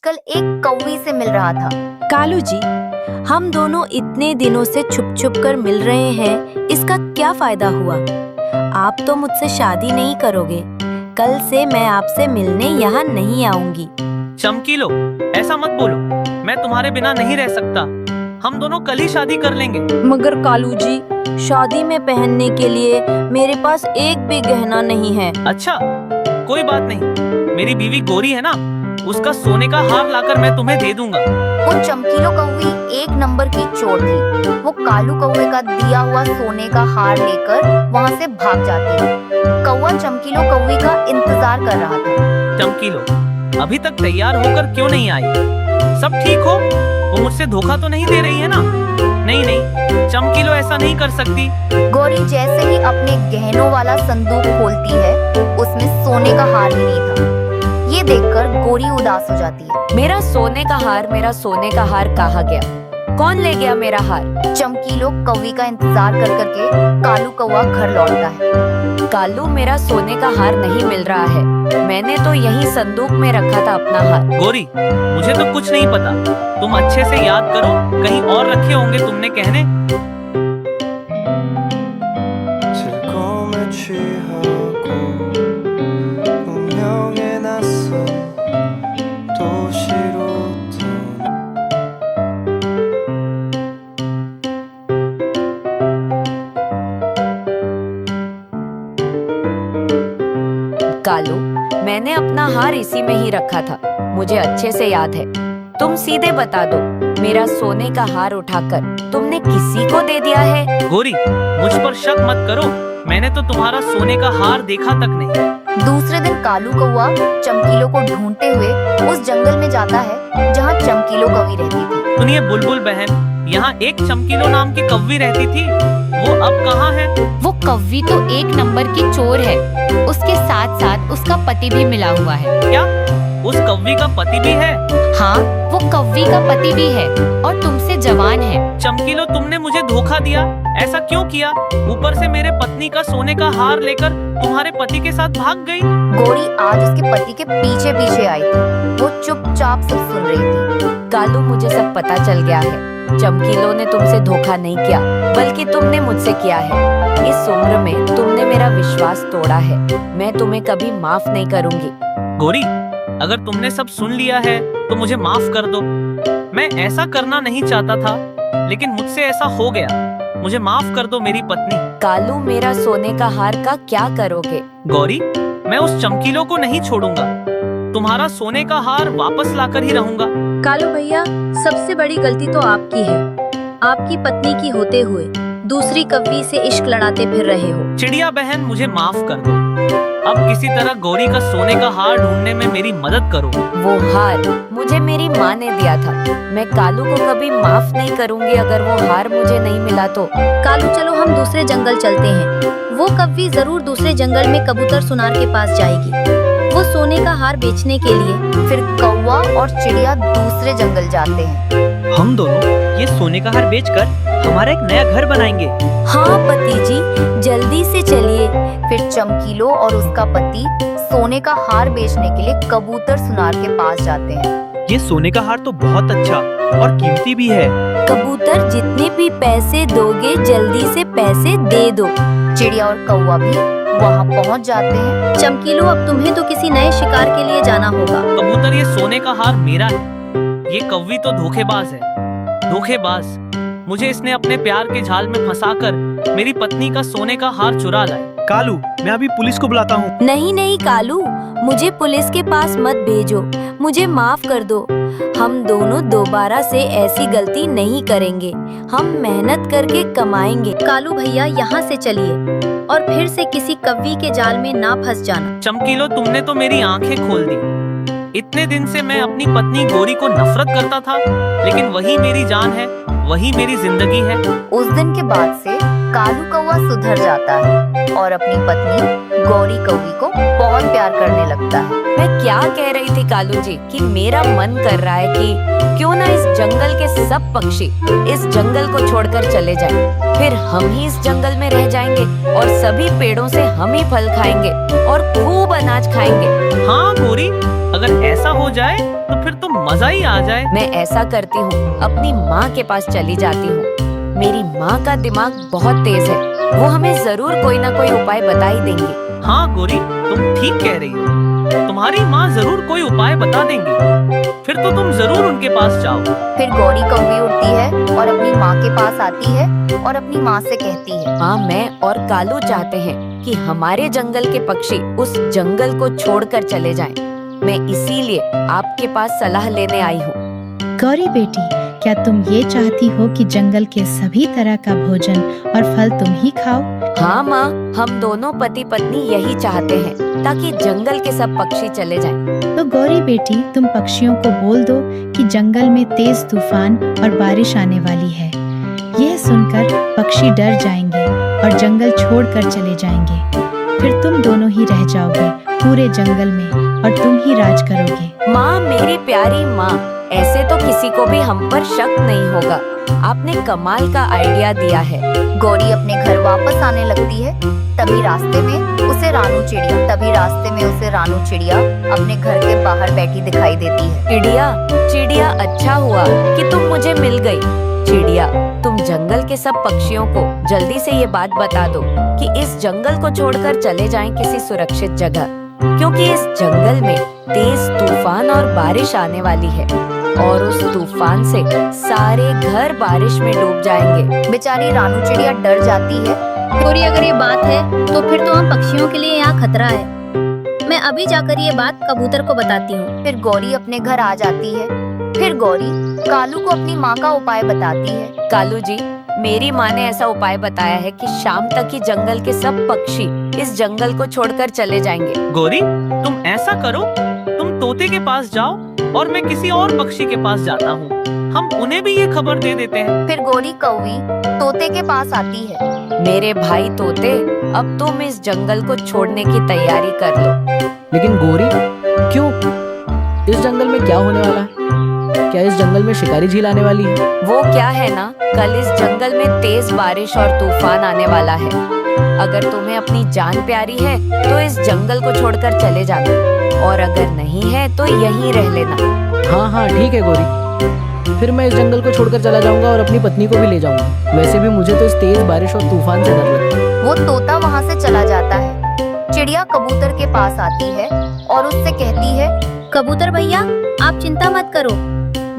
कल एक कौवी से मिल रहा था। कालू जी, हम दोनों इतने दिनों से छुप छुप कर मिल रहे हैं, इसका क्या फायदा हुआ? आप तो मुझसे शादी नहीं करोगे। कल से मैं आपसे मिलने यहाँ नहीं आऊंगी। चमकीलो, ऐसा मत बोलो। मैं तुम्हारे बिना नहीं रह सकता। हम दोनों कल ही शादी कर लेंगे। मगर कालू जी, शादी में पहनने के लिए मेरे पास एक भी गहना नहीं है। अच्छा, कोई बात नहीं। मेरी बीवी गोरी है ना, उसका सोने का हार लाकर मैं तुम्हें दे दूंगा। वो चमकीलो कौवी एक नंबर की चोर थी। वो कालू कौवे का दिया हुआ सोने का हार लेकर वहाँ से भाग जाती है। कौवा चमकीलो कौवी का इंतजार कर रहा था। चमकीलो, अभी तक तैयार होकर क्यों नहीं आई? सब ठीक हो? वो मुझसे धोखा तो नहीं दे रही है ना? नहीं नहीं, चमकीलो ऐसा नहीं कर सकती। गोरी जैसे ही अपने गहनों वाला संदूक खोलती है, उसमें सोने का हार ही नहीं था। ये देखकर गोरी उदास हो जाती है। मेरा सोने का हार कहाँ गया? कौन ले गया मेरा हार? चमकीलो कौवी का इंतजार कर करके कालू कौवा घर लौटता है। कालू, मेरा सोने का हार नहीं मिल रहा है। मैंने तो यही संदूक में रखा था अपना हार। गोरी, मुझे तो कुछ नहीं पता। तुम अच्छे से याद करो, कहीं और रखे होंगे तुमने गहने। कालू, मैंने अपना हार इसी में ही रखा था। मुझे अच्छे से याद है। तुम सीधे बता दो, मेरा सोने का हार उठाकर तुमने किसी को दे दिया है? गोरी, मुझ पर शक मत करो। मैंने तो तुम्हारा सोने का हार देखा तक नहीं। दूसरे दिन कालू कौवा चमकीलो को ढूंढते हुए उस जंगल में जाता है जहाँ चमकीलो कौवी रहती थी। सुनिए बुलबुल बहन, यहाँ एक चमकीलो नाम की कौवी रहती थी। वो अब कहाँ है? वो कौवी तो एक नंबर की चोर है। उसके साथ साथ उसका पति भी मिला हुआ है। क्या उस कौवी का पति भी है? हाँ, वो कौवी का पति भी है और तुमसे जवान है। चमकीलो, तुमने मुझे धोखा दिया। ऐसा क्यों किया? ऊपर से मेरे पत्नी का सोने का हार लेकर तुम्हारे पति के साथ भाग गई। गोरी आज उसके पति के पीछे पीछे आई थी। वो चुपचाप सब सुन रही थी। कालू, मुझे सब पता चल गया है। चमकीलो ने तुमसे धोखा नहीं किया, बल्कि तुमने मुझसे किया है। इस उम्र में तुमने मेरा विश्वास तोड़ा है। मैं तुम्हें कभी माफ नहीं करूंगी। गोरी, अगर तुमने सब सुन लिया है तो मुझे माफ कर दो। मैं ऐसा करना नहीं चाहता था, लेकिन मुझसे ऐसा हो गया। मुझे माफ कर दो मेरी पत्नी। कालू, मेरा सोने का हार का क्या करोगे? गौरी, मैं उस चमकीलो को नहीं छोड़ूंगा। तुम्हारा सोने का हार वापस लाकर ही रहूंगा। कालू भैया, सबसे बड़ी गलती तो आपकी है। आपकी पत्नी की होते हुए दूसरी कौवी से इश्क लड़ाते फिर रहे हो। चिड़िया बहन, मुझे माफ कर दो। अब किसी तरह गौरी का सोने का हार ढूंढने में मेरी मदद करो। वो हार मुझे मेरी माँ ने दिया था। मैं कालू को कभी माफ नहीं करूंगी अगर वो हार मुझे नहीं मिला तो। कालू, चलो हम दूसरे जंगल चलते हैं। वो कौवी जरूर दूसरे जंगल में कबूतर सुनार के पास जाएगी, वो सोने का हार बेचने के लिए। फिर कौवा और चिड़िया दूसरे जंगल जाते हैं। हम दोनों ये सोने का हार बेचकर हमारा एक नया घर बनाएंगे। हाँ पति जी, जल्दी से चलिए। फिर चमकीलो और उसका पति सोने का हार बेचने के लिए कबूतर सुनार के पास जाते हैं। ये सोने का हार तो बहुत अच्छा और कीमती भी है। कबूतर, जितने भी पैसे दोगे जल्दी से पैसे दे दो। चिड़िया और कौवा भी वहाँ पहुँच जाते हैं। चमकीलो, अब तुम्हें तो किसी नए शिकार के लिए जाना होगा। कबूतर, ये सोने का हार मेरा है। ये कौवी तो धोखेबाज है। धोखेबाज, मुझे इसने अपने प्यार के जाल में फंसाकर मेरी पत्नी का सोने का हार चुरा लाया। कालू, मैं अभी पुलिस को बुलाता हूँ। नहीं नहीं कालू, मुझे पुलिस के पास मत भेजो। मुझे माफ कर दो। हम दोनों दोबारा से ऐसी गलती नहीं करेंगे। हम मेहनत करके कमाएंगे। कालू भैया, यहाँ से चलिए और फिर से किसी कौवी के जाल में ना फंस जाना। चमकीलो, तुमने तो मेरी आंखें खोल दी। इतने दिन से मैं अपनी पत्नी गोरी को नफरत करता था, लेकिन वही मेरी जान है, वही मेरी जिंदगी है। उस दिन के बाद से कालू कौवा सुधर जाता है और अपनी पत्नी गौरी कौवी को बहुत प्यार करने लगता है। मैं क्या कह रही थी कालू जी कि मेरा मन कर रहा है कि क्यों ना इस जंगल के सब पक्षी इस जंगल को छोड़कर चले जाएं। फिर हम ही इस जंगल में रह जाएंगे और सभी पेड़ों से हम ही फल खाएंगे और खूब अनाज खाएंगे। हाँ गौरी, अगर ऐसा हो जाए तो फिर तो मजा ही आ जाए। मैं ऐसा करती हूँ, अपनी माँ के पास चली जाती हूँ। मेरी माँ का दिमाग बहुत तेज है, वो हमें जरूर कोई ना कोई उपाय बता ही देंगी। हाँ गौरी, तुम ठीक कह रही हो। तुम्हारी माँ जरूर कोई उपाय बता देंगी। फिर तो तुम जरूर उनके पास जाओ। फिर गौरी कौवी उठती है और अपनी माँ के पास आती है और अपनी माँ से कहती है, माँ, मैं और कालू चाहते हैं कि हमारे जंगल के पक्षी उस जंगल को छोड़कर चले जाएं। मैं इसीलिए आपके पास सलाह लेने आई हूँ। गौरी बेटी, क्या तुम ये चाहती हो कि जंगल के सभी तरह का भोजन और फल तुम ही खाओ? हाँ माँ, हम दोनों पति पत्नी यही चाहते हैं ताकि जंगल के सब पक्षी चले जाएं। तो गौरी बेटी, तुम पक्षियों को बोल दो कि जंगल में तेज तूफान और बारिश आने वाली है। यह सुनकर पक्षी डर जाएंगे और जंगल छोड़कर चले जाएंगे। फिर तुम दोनों ही रह जाओगे पूरे जंगल में और तुम ही राज करोगे। माँ, मेरी प्यारी माँ, ऐसे तो किसी को भी हम पर शक नहीं होगा। आपने कमाल का आइडिया दिया है। गौरी अपने घर वापस आने लगती है। तभी रास्ते में उसे रानू चिड़िया अपने घर के बाहर बैठी दिखाई देती है। चिड़िया, अच्छा हुआ कि तुम मुझे मिल गई। चिड़िया, तुम जंगल के सब पक्षियों को जल्दी से ये बात बता दो कि इस जंगल को छोड़कर चले जाएं किसी सुरक्षित जगह, क्योंकि इस जंगल में तेज तूफान और बारिश आने वाली है और उस तूफान से सारे घर बारिश में डूब जाएंगे। बेचारी रानू चिड़िया डर जाती है। गौरी, अगर ये बात है तो फिर तो हम पक्षियों के लिए यहाँ खतरा है। मैं अभी जाकर ये बात कबूतर को बताती हूँ। फिर गौरी अपने घर आ जाती है। फिर गौरी कालू को अपनी माँ का उपाय बताती है। कालू जी, मेरी माँ ने ऐसा उपाय बताया है कि शाम तक ही जंगल के सब पक्षी इस जंगल को छोड़कर चले जाएंगे। गौरी, तुम ऐसा करो, तुम तोते के पास जाओ और मैं किसी और पक्षी के पास जाता हूँ। हम उन्हें भी ये खबर दे देते हैं। फिर गौरी कौवी तोते के पास आती है। मेरे भाई तोते, अब तुम इस जंगल को छोड़ने की तैयारी कर लो। लेकिन गौरी, क्यों? इस जंगल में क्या होने वाला है? क्या इस जंगल में शिकारी झील आने वाली है? वो क्या है ना, कल इस जंगल में तेज बारिश और तूफान आने वाला है। अगर तुम्हें अपनी जान प्यारी है तो इस जंगल को छोड़कर चले जाना, और अगर नहीं है तो यहीं रह लेना। हाँ, ठीक है गौरी, फिर मैं इस जंगल को छोड़कर चला जाऊंगा और अपनी पत्नी को भी ले जाऊंगा। वैसे भी मुझे तो इस तेज बारिश और तूफान से डर लगता है। वो तोता वहाँ से चला जाता है। चिड़िया कबूतर के पास आती है और उससे कहती है, कबूतर भैया, आप चिंता मत करो।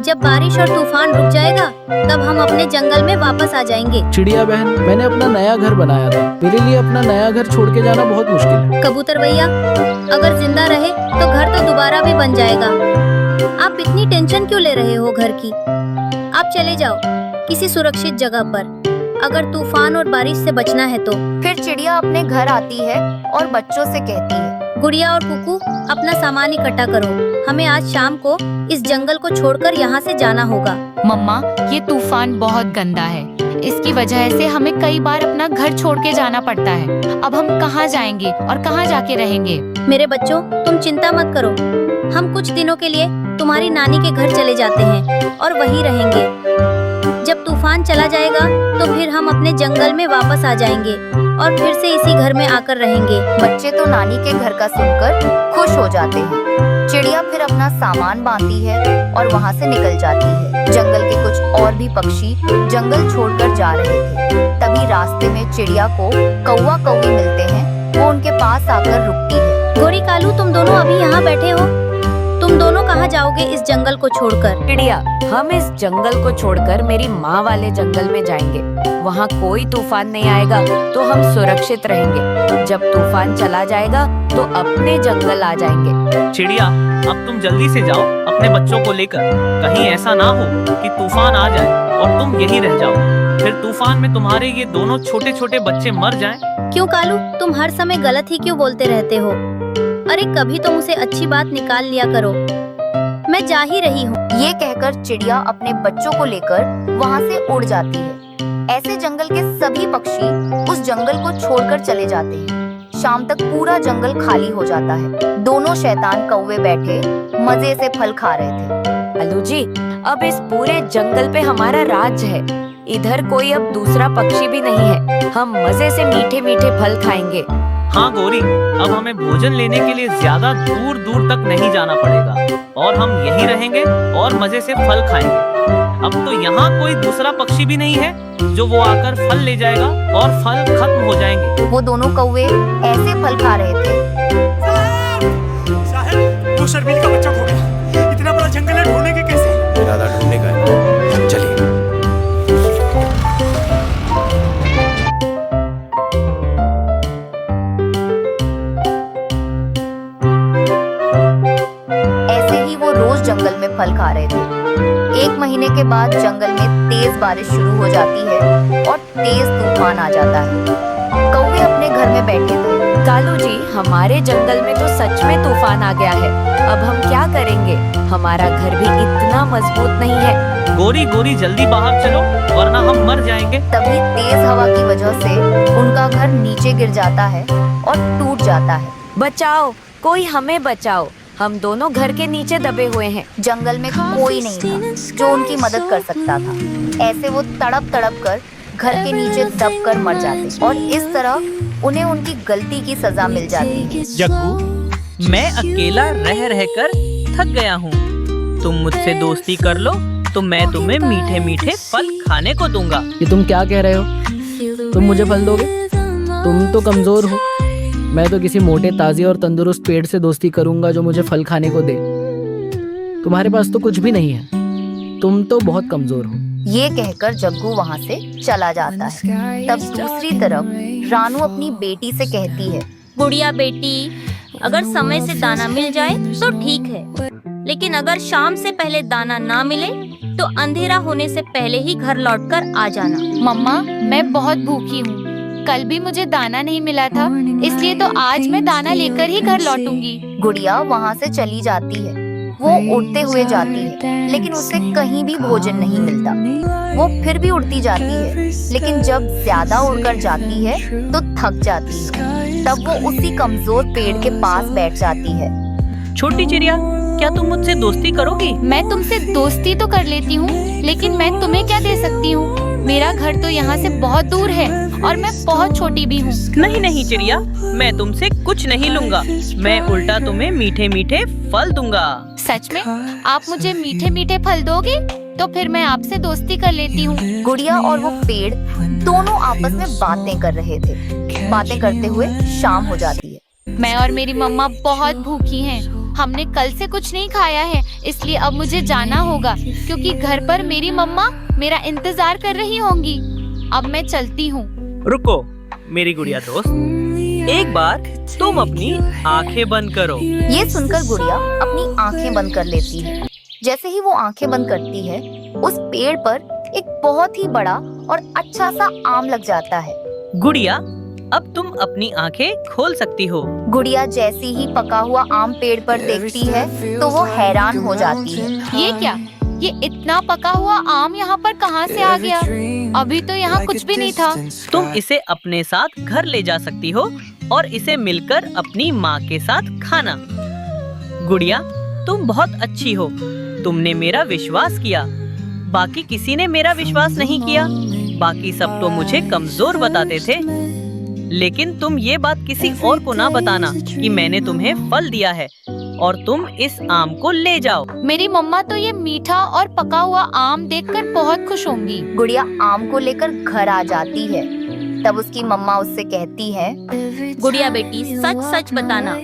जब बारिश और तूफान रुक जाएगा तब हम अपने जंगल में वापस आ जाएंगे। चिड़िया बहन, मैंने अपना नया घर बनाया था। मेरे लिए अपना नया घर छोड़ के जाना बहुत मुश्किल है। कबूतर भैया, अगर जिंदा रहे तो घर तो दोबारा भी बन जाएगा। आप इतनी टेंशन क्यों ले रहे हो घर की? आप चले जाओ किसी सुरक्षित जगह पर, अगर तूफान और बारिश से बचना है तो। फिर चिड़िया अपने घर आती है और बच्चों से कहती है, गुड़िया और कुकू, अपना सामान इकट्ठा करो। हमें आज शाम को इस जंगल को छोड़कर यहाँ से जाना होगा। मम्मा, ये तूफान बहुत गंदा है। इसकी वजह से हमें कई बार अपना घर छोड़ के जाना पड़ता है। अब हम कहाँ जाएंगे और कहाँ जाके रहेंगे? मेरे बच्चों, तुम चिंता मत करो। हम कुछ दिनों के लिए तुम्हारी नानी के घर चले जाते हैं और वहीं रहेंगे। जब तूफान चला जाएगा तो फिर हम अपने जंगल में वापस आ जाएंगे और फिर से इसी घर में आकर रहेंगे। बच्चे तो नानी के घर का सुनकर खुश हो जाते हैं। चिड़िया फिर अपना सामान बांधती है और वहाँ से निकल जाती है। जंगल के कुछ और भी पक्षी जंगल छोड़कर जा रहे थे। तभी रास्ते में चिड़िया को कौवा कौवी मिलते हैं। वो उनके पास आकर रुकती है। गौरी, कालू, तुम दोनों अभी यहाँ बैठे हो? तुम दोनों कहाँ जाओगे इस जंगल को छोड़कर? चिड़िया, हम इस जंगल को छोड़कर मेरी माँ वाले जंगल में जाएंगे। वहाँ कोई तूफान नहीं आएगा तो हम सुरक्षित रहेंगे। जब तूफान चला जाएगा तो अपने जंगल आ जाएंगे। चिड़िया, अब तुम जल्दी से जाओ अपने बच्चों को लेकर। कहीं ऐसा ना हो कि तूफान आ जाए और तुम यहीं रह जाओ। फिर तूफान में तुम्हारे ये दोनों छोटे छोटे बच्चे मर जाएं। क्यों कालू, तुम हर समय गलत ही क्यों बोलते रहते हो? अरे कभी तो मुझे अच्छी बात निकाल लिया करो। मैं जा ही रही हूँ। ये कहकर चिड़िया अपने बच्चों को लेकर वहाँ से उड़ जाती है। ऐसे जंगल के सभी पक्षी उस जंगल को छोड़कर चले जाते हैं। शाम तक पूरा जंगल खाली हो जाता है। दोनों शैतान कौवे बैठे मजे से फल खा रहे थे। कालू जी, अब इस पूरे जंगल पे हमारा राज है। इधर कोई अब दूसरा पक्षी भी नहीं है। हम मजे से मीठे मीठे फल खाएंगे। हाँ गौरी, अब हमें भोजन लेने के लिए ज्यादा दूर दूर तक नहीं जाना पड़ेगा और हम यहीं रहेंगे और मजे से फल खाएंगे। अब तो यहाँ कोई दूसरा पक्षी भी नहीं है जो वो आकर फल ले जाएगा और फल खत्म हो जाएंगे। वो दोनों कौवे ऐसे फल खा रहे थे। साहिल, वो शर्मील का बच्चा खो गया। इतना बड़ा जंगल है, ढूंढेंगे कैसे? इरादा ढूंढने का है। चलिए। ऐसे ही वो रोज जंगल में फल खा रहे थे। 1 महीने के बाद जंगल में तेज बारिश शुरू हो जाती है और तेज तूफान आ जाता है। कौवे अपने घर में बैठे थे। कालू जी, हमारे जंगल में तो सच में तूफान आ गया है। अब हम क्या करेंगे? हमारा घर भी इतना मजबूत नहीं है। गौरी गौरी, जल्दी बाहर चलो वरना हम मर जाएंगे। तभी तेज हवा की वजह से उनका घर नीचे गिर जाता है और टूट जाता है। बचाओ, कोई हमें बचाओ। हम दोनों घर के नीचे दबे हुए हैं। जंगल में कोई नहीं था जो उनकी मदद कर सकता था। ऐसे वो तड़प तड़प कर घर के नीचे दब कर मर जाते और इस तरह उन्हें उनकी गलती की सजा मिल जाती है। जग्गू, मैं अकेला रह रहकर थक गया हूँ। तुम मुझसे दोस्ती कर लो तो मैं तुम्हें मीठे मीठे फल खाने को दूंगा। ये तुम क्या कह रहे हो? तुम मुझे फल दोगे? तुम तो कमजोर हो। मैं तो किसी मोटे ताजे और तंदुरुस्त पेड़ से दोस्ती करूंगा जो मुझे फल खाने को दे। तुम्हारे पास तो कुछ भी नहीं है। तुम तो बहुत कमजोर हो। ये कहकर जग्गू वहाँ से चला जाता है। तब दूसरी तरफ रानू अपनी बेटी से कहती है, गुड़िया बेटी, अगर समय से दाना मिल जाए तो ठीक है, लेकिन अगर शाम से पहले दाना ना मिले तो अंधेरा होने से पहले ही घर लौटकर आ जाना। मम्मा, मैं बहुत भूखी हूँ। कल भी मुझे दाना नहीं मिला था, इसलिए तो आज मैं दाना लेकर ही घर लौटूंगी। गुड़िया वहाँ से चली जाती है। वो उड़ते हुए जाती है, लेकिन उसे कहीं भी भोजन नहीं मिलता। वो फिर भी उड़ती जाती है, लेकिन जब ज्यादा उड़कर जाती है तो थक जाती है। तब वो उसी कमजोर पेड़ के पास बैठ जाती है। छोटी चिड़िया, क्या तुम मुझसे दोस्ती करोगी? मैं तुमसे दोस्ती तो कर लेती हूँ, लेकिन मैं तुम्हें क्या दे सकती हूँ? मेरा घर तो यहाँ से बहुत दूर है और मैं बहुत छोटी भी हूँ। नहीं नहीं चिड़िया, मैं तुमसे कुछ नहीं लूंगा। मैं उल्टा तुम्हें मीठे मीठे फल दूंगा। सच में? आप मुझे मीठे मीठे फल दोगे? तो फिर मैं आपसे दोस्ती कर लेती हूँ। गुड़िया और वो पेड़ दोनों आपस में बातें कर रहे थे। बातें करते हुए शाम हो जाती है। मैं और मेरी मम्मा बहुत भूखी हैं। हमने कल से कुछ नहीं खाया है, इसलिए अब मुझे जाना होगा, क्योंकि घर पर मेरी मम्मा मेरा इंतजार कर रही होंगी। अब मैं चलती हूँ। रुको मेरी गुड़िया दोस्त, एक बार तुम अपनी आंखें बंद करो। ये सुनकर गुड़िया अपनी आंखें बंद कर लेती है। जैसे ही वो आंखें बंद करती है, उस पेड़ पर एक बहुत ही बड़ा और अच्छा सा आम लग जाता है। गुड़िया, अब तुम अपनी आंखें खोल सकती हो। गुड़िया जैसी ही पका हुआ आम पेड़ पर देखती है तो वो हैरान हो जाती है। ये क्या? ये इतना पका हुआ आम यहाँ पर कहाँ से आ गया? अभी तो यहाँ कुछ भी नहीं था। तुम इसे अपने साथ घर ले जा सकती हो और इसे मिलकर अपनी माँ के साथ खाना। गुड़िया, तुम बहुत अच्छी हो। तुमने मेरा विश्वास किया। बाकी किसी ने मेरा विश्वास नहीं किया। बाकी सब तो मुझे कमजोर बताते थे। लेकिन तुम ये बात किसी और को ना बताना कि मैंने तुम्हें फल दिया है और तुम इस आम को ले जाओ। मेरी मम्मा तो ये मीठा और पका हुआ आम देखकर बहुत खुश होंगी। गुड़िया आम को लेकर घर आ जाती है। तब उसकी मम्मा उससे कहती है, गुड़िया बेटी, सच सच बताना,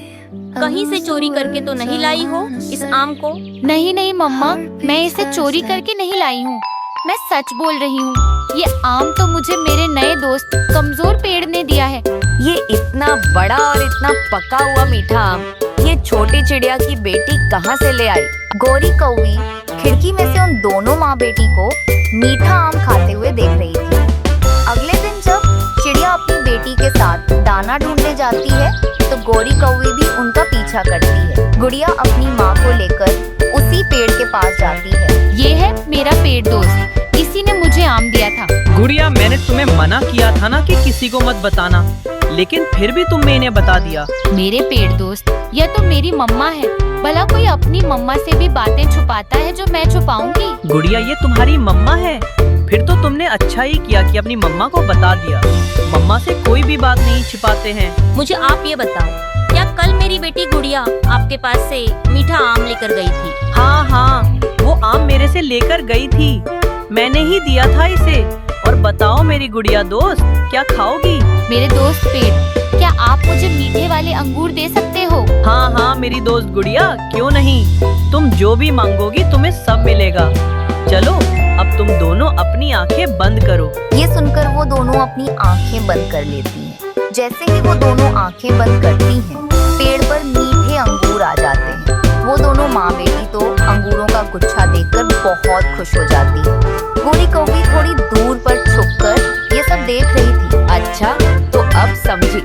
कहीं से चोरी करके तो नहीं लाई हो इस आम को? नहीं नहीं मम्मा, मैं इसे चोरी करके नहीं लाई हूँ। मैं सच बोल रही हूँ। ये आम तो मुझे मेरे नए दोस्त कमजोर पेड़ ने दिया है। ये इतना बड़ा और इतना पका हुआ मीठा आम ये छोटी चिड़िया की बेटी कहाँ से ले आई? गौरी कौवी खिड़की में से उन दोनों माँ बेटी को मीठा आम खाते हुए देख रही थी। अगले दिन जब चिड़िया अपनी बेटी के साथ दाना ढूंढने जाती है तो गौरी कौवी भी उनका पीछा करती है। गुड़िया अपनी माँ को लेकर उसी पेड़ के पास जाती है। ये है मेरा पेड़ दोस्त, इसी ने मुझे आम नाम दिया था। गुड़िया, मैंने तुम्हें मना किया था ना कि किसी को मत बताना, लेकिन फिर भी तुमने इन्हें बता दिया। मेरे पेड़ दोस्त, यह तो मेरी मम्मा है। भला कोई अपनी मम्मा से भी बातें छुपाता है जो मैं छुपाऊंगी? गुड़िया, ये तुम्हारी मम्मा है। फिर तो तुमने अच्छा ही किया कि अपनी मम्मा को बता दिया। मम्मा से कोई भी बात नहीं छिपाते हैं। मुझे आप ये बताओ, क्या कल मेरी बेटी गुड़िया आपके पास से मीठा आम लेकर गई थी? हाँ हाँ, वो आम मेरे से लेकर गई थी। मैंने ही दिया था इसे। और बताओ मेरी गुड़िया दोस्त, क्या खाओगी? मेरे दोस्त पेड़, क्या आप मुझे मीठे वाले अंगूर दे सकते हो? हाँ हाँ मेरी दोस्त गुड़िया, क्यों नहीं। तुम जो भी मांगोगी तुम्हें सब मिलेगा। चलो अब तुम दोनों अपनी आंखें बंद करो। ये सुनकर वो दोनों अपनी आंखें बंद कर लेती हैं। जैसे ही वो दोनों आंखें बंद करती हैं, पेड़ पर मीठे अंगूर आ जाते हैं। वो दोनों माँ बेटी तो अंगूरों का गुच्छा देखकर बहुत खुश हो जाती है। गोरी कौवी थोड़ी दूर पर छुपकर ये सब देख रही थी। अच्छा, तो अब समझी।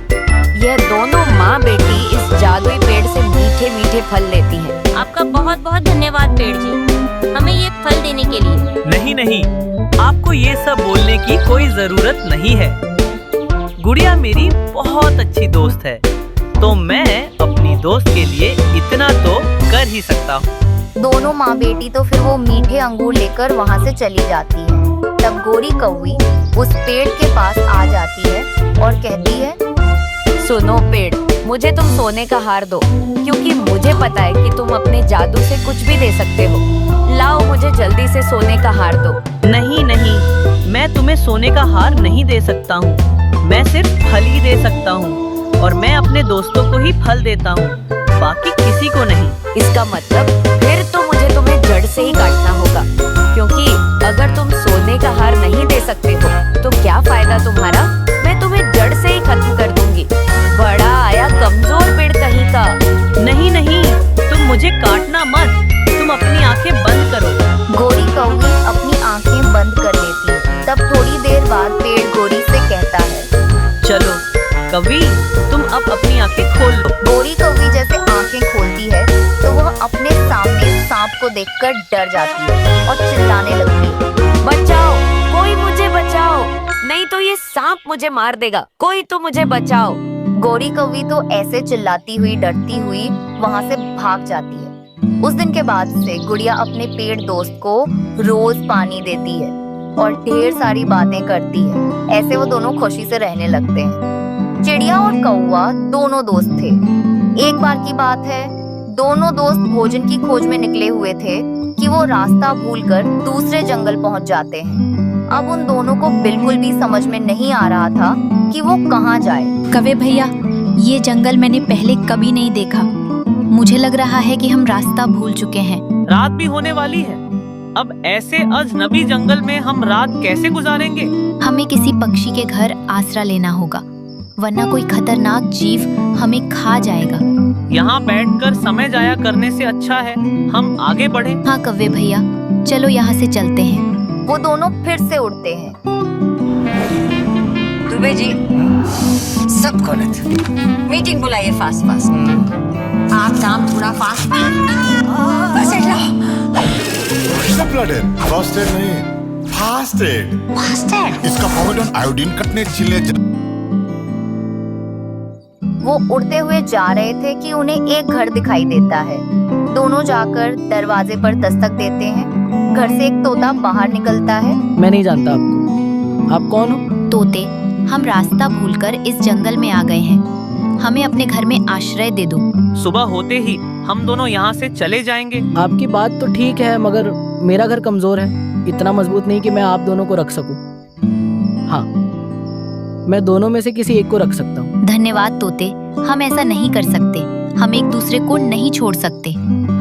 यह दोनों माँ बेटी इस जादुई पेड़ से मीठे मीठे फल लेती हैं। आपका बहुत बहुत धन्यवाद पेड़ जी, हमें ये फल देने के लिए। नहीं नहीं, आपको ये सब बोलने की कोई जरूरत नहीं है। गुड़िया मेरी बहुत अच्छी दोस्त है, तो मैं अपनी दोस्त के लिए इतना तो कर ही सकता हूँ। दोनों माँ बेटी तो फिर वो मीठे अंगूर लेकर वहाँ से चली जाती है। तब गोरी कौवी उस पेड़ के पास आ जाती है और कहती है, सुनो पेड़, मुझे तुम सोने का हार दो, क्योंकि मुझे पता है कि तुम अपने जादू से कुछ भी दे सकते हो। लाओ, मुझे जल्दी से सोने का हार दो। नहीं नहीं, मैं तुम्हें सोने का हार नहीं दे सकता हूँ। मैं सिर्फ फल ही दे सकता हूँ, और मैं अपने दोस्तों को ही फल देता हूँ, बाकी किसी को नहीं। इसका मतलब फिर तो मुझे तुम्हें जड़ से ही काटना होगा, क्योंकि अगर तुम सोने का हार नहीं दे सकते हो तो क्या फायदा तुम्हारा। मैं तुम्हें जड़ से ही खत्म कर दूंगी। बड़ा आया कमजोर पेड़ कहीं का। नहीं नहीं, तुम मुझे काटना मत, तुम अपनी आंखें बंद करो। गोरी कौवी अपनी आंखें बंद कर लेती है। तब थोड़ी देर बाद पेड़ गोरी से कहता है, चलो कवि, तुम अब अपनी आंखें खोल लो। गोरी कौवी जैसे आंखें खोलती है तो वह अपने सामने सांप को देखकर डर जाती है और चिल्लाने लगती है, बचाओ, कोई मुझे बचाओ, नहीं तो ये सांप मुझे मार देगा। कोई तो मुझे बचाओ। गोरी कौवी तो ऐसे चिल्लाती हुई डरती हुई वहाँ से भाग जाती है। उस दिन के बाद से गुड़िया अपने पेड़ दोस्त को रोज पानी देती है और ढेर सारी बातें करती है। ऐसे वो दोनों खुशी से रहने लगते हैं। चिड़िया और कौवा दोनों दोस्त थे। एक बार की बात है, दोनों दोस्त भोजन की खोज में निकले हुए थे कि वो रास्ता भूलकर दूसरे जंगल पहुंच जाते हैं। अब उन दोनों को बिल्कुल भी समझ में नहीं आ रहा था कि वो कहाँ जाए। कवे भैया, ये जंगल मैंने पहले कभी नहीं देखा। मुझे लग रहा है कि हम रास्ता भूल चुके हैं। रात भी होने वाली है। अब ऐसे अजनबी जंगल में हम रात कैसे गुजारेंगे? हमें किसी पक्षी के घर आसरा लेना होगा, वरना कोई खतरनाक जीव हमें खा जाएगा। यहाँ बैठकर समय जाया करने से अच्छा है हम आगे बढ़े। हाँ कव्वे भैया, चलो यहाँ से चलते हैं। वो दोनों फिर से उड़ते हैं। दुबे जी, सब गलत। मीटिंग बुलाइए फास्ट फास्ट। आप काम थोड़ा fast. Blood aid, first aid नहीं, फास्ट एड। Fast aid? इसका फॉर्मेट आयोडीन कटने चिल्ले। वो उड़ते हुए जा रहे थे कि उन्हें एक घर दिखाई देता है। दोनों जाकर दरवाजे पर दस्तक देते हैं। घर से एक तोता बाहर निकलता है। मैं नहीं जानता आपको, आप कौन हो? तोते, हम रास्ता भूलकर इस जंगल में आ गए हैं। हमें अपने घर में आश्रय दे दो। सुबह होते ही हम दोनों यहाँ से चले जाएंगे। आपकी बात तो ठीक है, मगर मेरा घर कमजोर है, इतना मजबूत नहीं कि मैं आप दोनों को रख सकूं। हाँ, मैं दोनों में से किसी एक को रख सकता हूँ। धन्यवाद तोते, हम ऐसा नहीं कर सकते। हम एक दूसरे को नहीं छोड़ सकते,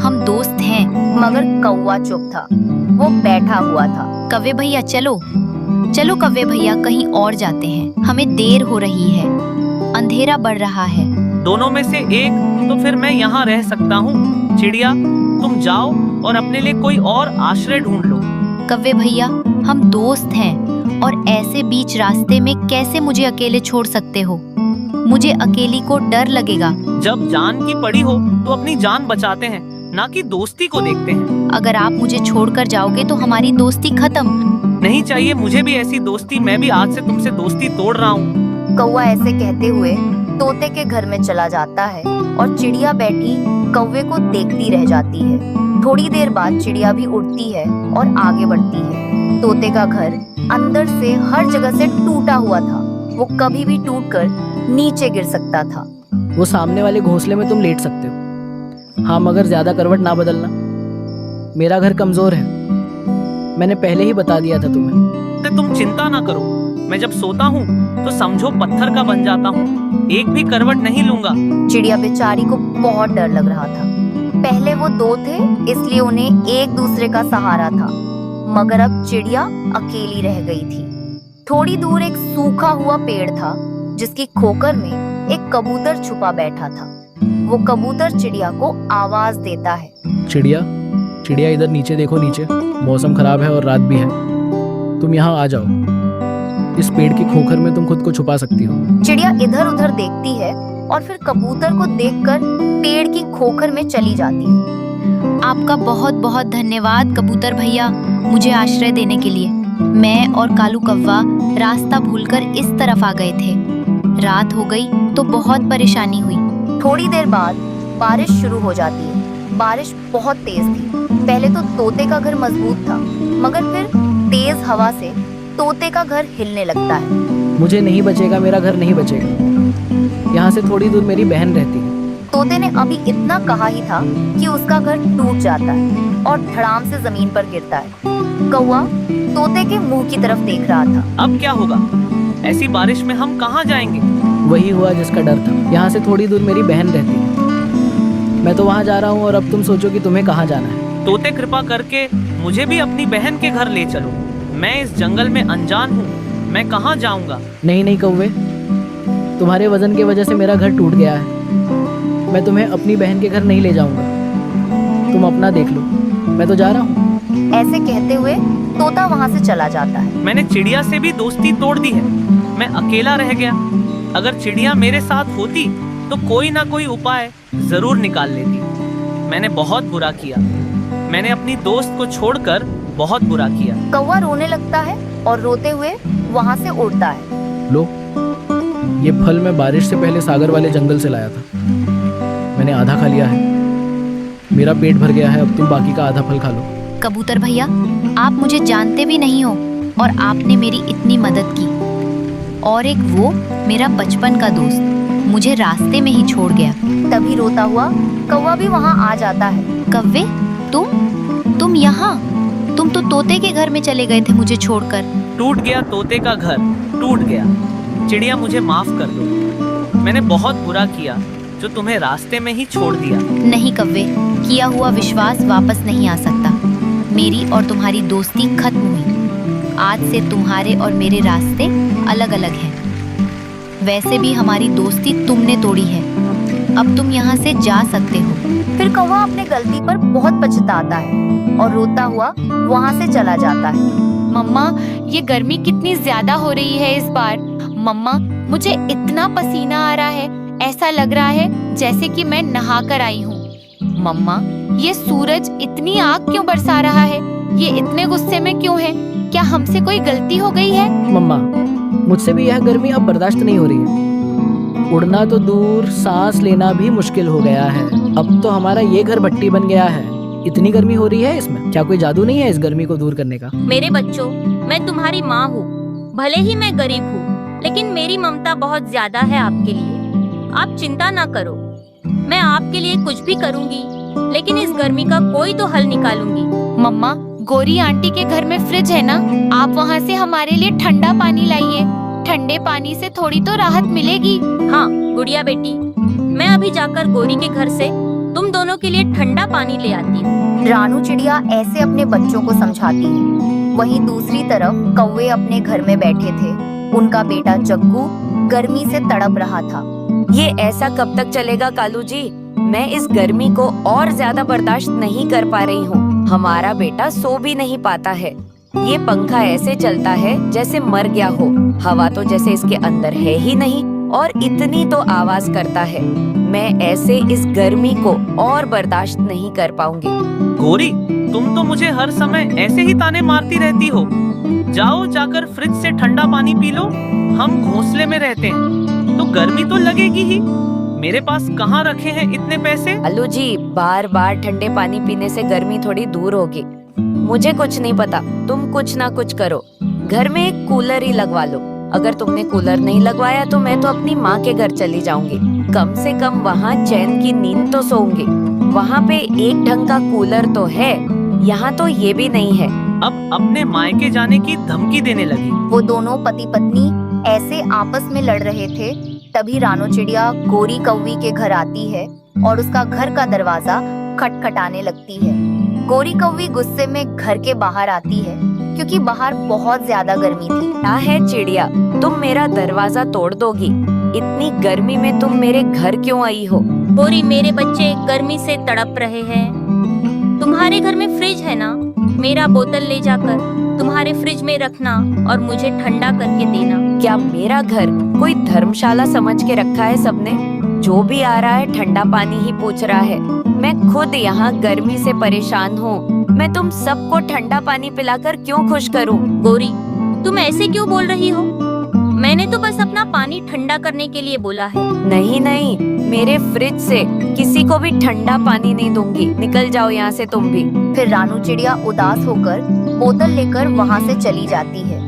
हम दोस्त हैं। मगर कौवा चुप था, वो बैठा हुआ था। कव्वे भैया चलो, चलो कव्वे भैया, कहीं और जाते हैं। हमें देर हो रही है, अंधेरा बढ़ रहा है। दोनों में से एक तो फिर मैं यहाँ रह सकता हूँ। चिड़िया, तुम जाओ और अपने लिए कोई और आश्रय ढूंढ लो। कव्वे भैया, हम दोस्त हैं और ऐसे बीच रास्ते में कैसे मुझे अकेले छोड़ सकते हो? मुझे अकेली को डर लगेगा। जब जान की पड़ी हो तो अपनी जान बचाते हैं, ना कि दोस्ती को देखते हैं। अगर आप मुझे छोड़कर जाओगे तो हमारी दोस्ती खत्म। नहीं चाहिए मुझे भी ऐसी दोस्ती। मैं भी आज से तुमसे दोस्ती तोड़ रहा हूँ। कौवा ऐसे कहते हुए तोते के घर में चला जाता है और चिड़िया बैठी कौवे को देखती रह जाती है। थोड़ी देर बाद चिड़िया भी उड़ती है और आगे बढ़ती है। तोते का घर अंदर से हर जगह से टूटा हुआ था। वो कभी भी टूटकर नीचे गिर सकता था। वो सामने वाले घोंसले में तुम लेट सकते हो। हाँ, मगर ज्यादा करवट ना बदलना। मेरा घर कमजोर है, मैंने पहले ही बता दिया था तुम्हें। तो तुम चिंता ना करो, मैं जब सोता हूँ तो समझो पत्थर का बन जाता हूँ। एक भी करवट नहीं लूंगा। चिड़िया बेचारी को बहुत डर लग रहा था। पहले वो दो थे, इसलिए उन्हें एक दूसरे का सहारा था, मगर अब चिड़िया अकेली रह गई थी। थोड़ी दूर एक सूखा हुआ पेड़ था जिसकी खोकर में एक कबूतर छुपा बैठा था। वो कबूतर चिड़िया को आवाज देता है। चिड़िया, चिड़िया इधर नीचे देखो, नीचे मौसम खराब है और रात भी है। तुम यहाँ आ जाओ, इस पेड़ की खोखर में तुम खुद को छुपा सकती हो। चिड़िया इधर उधर देखती है और फिर कबूतर को देखकर पेड़ की खोखर में चली जाती है। आपका बहुत बहुत धन्यवाद कबूतर भैया, मुझे आश्रय देने के लिए। मैं और कालू कौवा रास्ता भूलकर इस तरफ आ गए थे। रात हो गई तो बहुत परेशानी हुई। थोड़ी देर बाद बारिश शुरू हो जाती है। बारिश बहुत तेज थी। पहले तो तोते का घर मजबूत था, मगर फिर तेज हवा से तोते का घर हिलने लगता है। मुझे नहीं बचेगा, मेरा घर नहीं बचेगा। यहाँ से थोड़ी दूर मेरी बहन रहती है। तोते ने अभी इतना कहा ही था कि उसका घर टूट जाता है और धड़ाम से जमीन पर गिरता है। कौवा तोते के मुंह की तरफ देख रहा था। अब क्या होगा? ऐसी बारिश में हम कहाँ जाएंगे? वही हुआ जिसका डर था। यहाँ से थोड़ी दूर मेरी बहन रहती है। मैं तो वहाँ जा रहा हूँ और अब तुम सोचो कि तुम्हें कहाँ जाना है। तोते कृपा करके मुझे भी अपनी बहन के घर ले चलो। मैं इस जंगल में अनजान हूँ, मैं कहाँ जाऊँगा? नहीं नहीं कौवे, तुम्हारे वजन की वजह से मेरा घर टूट गया है। मैं तुम्हें अपनी बहन के घर नहीं ले जाऊंगा। तुम अपना देख लो, मैं तो जा रहा हूँ। ऐसे कहते हुए तोता वहाँ से चला जाता है। मैंने चिड़िया से भी दोस्ती तोड़ दी है। मैं अकेला रह गया। अगर चिड़िया मेरे साथ होती तो कोई ना कोई उपाय जरूर निकाल लेती। मैंने बहुत बुरा किया। मैंने अपनी दोस्त को छोड़कर बहुत बुरा किया। कौवा रोने लगता है और रोते हुए वहाँ से उड़ता है। लो, ये फल मैं बारिश से पहले सागर वाले जंगल से लाया था। मैंने आधा खा लिया है, मेरा पेट भर गया है। अब तुम बाकी का आधा फल खा लो। कबूतर भैया, आप मुझे जानते भी नहीं हो और आपने मेरी इतनी मदद की। और एक वो मेरा बचपन का दोस्त मुझे रास्ते में ही छोड़ गया। तभी रोता हुआ कौवा भी वहाँ आ जाता है। कव्वे, तुम यहाँ? तुम तो तोते के घर में चले गए थे मुझे छोड़कर। टूट गया तोते का घर, टूट गया। चिड़िया मुझे माफ कर दो। मैंने बहुत बुरा किया जो तुम्हें रास्ते में ही छोड़ दिया। नहीं कव्वे, किया हुआ विश्वास वापस नहीं आ सकता। मेरी और तुम्हारी दोस्ती खत्म हुई। आज से तुम्हारे और मेरे रास्ते अलग अलग हैं। वैसे भी हमारी दोस्ती तुमने तोड़ी है। अब तुम यहाँ से जा सकते हो। फिर कौवा अपने गलती पर बहुत पछताता है और रोता हुआ वहाँ से चला जाता है। मम्मा, ये गर्मी कितनी ज्यादा हो रही है इस बार। मम्मा, मुझे इतना पसीना आ रहा है, ऐसा लग रहा है जैसे कि मैं नहा कर आई हूँ। मम्मा, ये सूरज इतनी आग क्यों बरसा रहा है? ये इतने गुस्से में क्यों है? क्या हमसे कोई गलती हो गई है? मम्मा, मुझसे भी यह गर्मी अब बर्दाश्त नहीं हो रही है। उड़ना तो दूर, सांस लेना भी मुश्किल हो गया है। अब तो हमारा ये घर भट्टी बन गया है। इतनी गर्मी हो रही है इसमें। क्या कोई जादू नहीं है इस गर्मी को दूर करने का? मेरे बच्चों, मैं तुम्हारी माँ हूँ। भले ही मैं गरीब हूँ, लेकिन मेरी ममता बहुत ज्यादा है आपके लिए। आप चिंता ना करो, मैं आपके लिए कुछ भी करूँगी, लेकिन इस गर्मी का कोई तो हल निकालूंगी। मम्मा, गोरी आंटी के घर में फ्रिज है ना? आप वहाँ से हमारे लिए ठंडा पानी लाइए। ठंडे पानी से थोड़ी तो राहत मिलेगी। हाँ गुड़िया बेटी, मैं अभी जाकर गोरी के घर से तुम दोनों के लिए ठंडा पानी ले आती हूँ। रानू चिड़िया ऐसे अपने बच्चों को समझाती है। वहीं दूसरी तरफ कौवे अपने घर में बैठे थे। उनका बेटा जग्गू गर्मी से तड़प रहा था। ये ऐसा कब तक चलेगा कालू जी? मैं इस गर्मी को और ज्यादा बर्दाश्त नहीं कर पा रही हूँ। हमारा बेटा सो भी नहीं पाता है। ये पंखा ऐसे चलता है जैसे मर गया हो। हवा तो जैसे इसके अंदर है ही नहीं और इतनी तो आवाज करता है। मैं ऐसे इस गर्मी को और बर्दाश्त नहीं कर पाऊंगी। गोरी, तुम तो मुझे हर समय ऐसे ही ताने मारती रहती हो। जाओ जाकर फ्रिज से ठंडा पानी पी लो। हम घोंसले में रहते हैं तो गर्मी तो लगेगी ही। मेरे पास कहाँ रखे हैं इतने पैसे? अल्लू जी, बार बार ठंडे पानी पीने से गर्मी थोड़ी दूर होगी। मुझे कुछ नहीं पता, तुम कुछ ना कुछ करो। घर में एक कूलर ही लगवा लो। अगर तुमने कूलर नहीं लगवाया तो मैं तो अपनी माँ के घर चली जाऊंगी। कम से कम वहाँ चैन की नींद तो सोऊंगी। वहाँ पे एक ढंग का कूलर तो है, यहाँ तो ये भी नहीं है। अब अपने मायके जाने की धमकी देने लगी। वो दोनों पति पत्नी ऐसे आपस में लड़ रहे थे, तभी रानो चिड़िया गोरी कौवी के घर आती है और उसका घर का दरवाजा खटखटाने लगती है। गोरी कौवी गुस्से में घर के बाहर आती है क्योंकि बाहर बहुत ज्यादा गर्मी थी। क्या है चिड़िया, तुम मेरा दरवाजा तोड़ दोगी? इतनी गर्मी में तुम मेरे घर क्यों आई हो? गोरी, मेरे बच्चे गर्मी से तड़प रहे हैं। तुम्हारे घर में फ्रिज है ना? मेरा बोतल ले जाकर तुम्हारे फ्रिज में रखना और मुझे ठंडा करके देना। क्या मेरा घर कोई धर्मशाला समझ के रखा है सबने? जो भी आ रहा है ठंडा पानी ही पूछ रहा है। मैं खुद यहाँ गर्मी से परेशान हूँ। मैं तुम सबको ठंडा पानी पिलाकर क्यों खुश करूँ? गोरी, तुम ऐसे क्यों बोल रही हो? मैंने तो बस अपना पानी ठंडा करने के लिए बोला है। नहीं नहीं, मेरे फ्रिज से किसी को भी ठंडा पानी नहीं दूंगी। निकल जाओ यहाँ से तुम भी। फिर रानू चिड़िया उदास होकर बोतल लेकर वहाँ से चली जाती है।